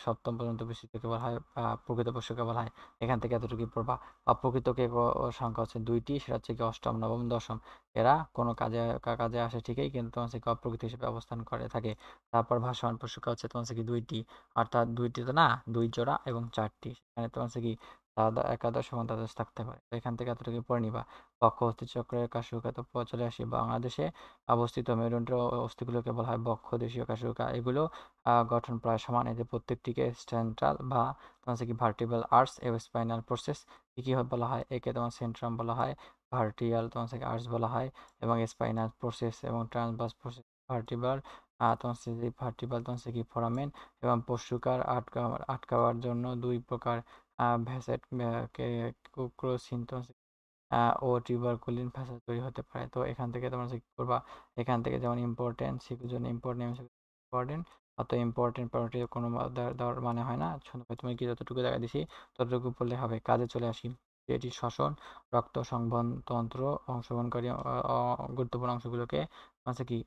সপ্তম পর্যন্ত বিস্তৃতকে বলা হয় প্রকৃত পশুকে বলা হয়। এখান থেকে এতটুকু পড়বা। অপ্রকৃতকে সংখ্যা হচ্ছে 2টি, সেটা হচ্ছে কি অষ্টম, নবম, দশম। এরা কোনো কাজে আসে ঠিকই, কিন্তু হচ্ছে কি অপ্রকৃত হিসেবে অবস্থান করে থাকে। তারপর ভাসমান পশুকা হচ্ছে তোমার হচ্ছে কি 2টি, অর্থাৎ 2টি তো না, 2 জোড়া এবং 4টি। সেখানে তোমার হচ্ছে কি একাদশ এবং দ্বাদশ থাকতে পারে। তো এখান থেকে এতটুকু পড়ে নিবা। বক্ষ অস্থি চক্রের কাশুকা। তো চলে আসি বাংলাদেশে অবস্থিত মেরুদণ্ড অস্থিগুলোকে বলা হয় বক্ষ দেশীয় কাশুকা। এগুলো গঠন প্রায় সমান। এদের প্রত্যেকটিকে সেন্ট্রাল বা তোমার হচ্ছে কি ভার্টিব্রাল আর্চ এবং স্পাইনাল প্রসেস কি কি বলা হয়, একে তোমার সেন্ট্রাম বলা হয়, ভার্টিয়াল তোমার হচ্ছে আর্চ বলা হয়, এবং স্পাইনাল প্রসেস এবং ট্রান্সভার্স প্রসেস ভার্টিব্রাল, তোমার হচ্ছে যে ভার্টিব্রাল তোমার হচ্ছে কি ফোরামেন। এবং পশুকার আটকাবার জন্য 2 প্রকার ভ্যাসেট ক্রোসিন ও টিউবারকুলিন ফ্যাসাদ তৈরি হতে পারে। তো এখান থেকে তোমরা কি করবা, এখান থেকে যেমন ইম্পর্টেন্ট শিখুর জন্য ইম্পর্টেন্ট, অত ইম্পর্টেন্ট পড়াটি কোনো দেওয়ার মানে হয় না। সুন্দর তুমি কি যতটুকু জায়গা দিছি ততটুকু পড়লে হবে। কাজে চলে আসি। এটি শ্বসন, রক্ত সংবহন তন্ত্র অংশগ্রহণকারী গুরুত্বপূর্ণ অংশগুলোকে আছে কি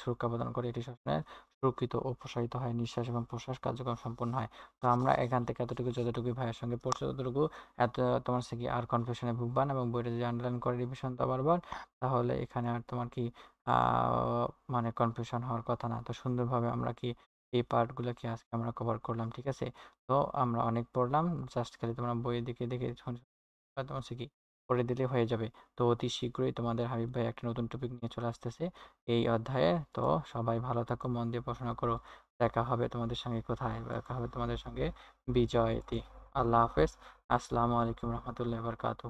সুরক্ষা প্রদান করে। এটি শ্বসনের সুরক্ষিত ও প্রসারিত হয়, নিঃশ্বাস এবং প্রশ্বাস কার্যক্রম সম্পন্ন হয়। তো আমরা এখান থেকে এতটুকু যতটুকু ভাইয়ের সঙ্গে পড়ছো ততটুকু, এত তোমার হচ্ছে কি আর কনফিউশনে ভুগবা না, এবং বইটা যদি আন্ডারলাইন করে রিভিশন দাও বারবার, তাহলে এখানে আর তোমার কি মানে কনফিউশন হওয়ার কথা না। তো সুন্দরভাবে আমরা কি এই পার্টগুলো কি আজকে আমরা কভার করলাম, ঠিক আছে? তো আমরা অনেক পড়লাম, জাস্ট খালি তোমরা বইয়ে দেখে দেখে তোমার হচ্ছে কি করে দিলে হয়ে যাবে। তো অতি শীঘ্রই তোমাদের হাবিব ভাই একটা নতুন টপিক নিয়ে চলে আসতেছে এই অধ্যায়ে। তো সবাই ভালো থাকো, মন দিয়ে পড়াশোনা করো। দেখা হবে তোমাদের সঙ্গে কোথায়, দেখা হবে তোমাদের সঙ্গে বিজয়তে। আল্লাহ হাফেজ। আসসালামু আলাইকুম রহমতুল্লাহ বরকাতু।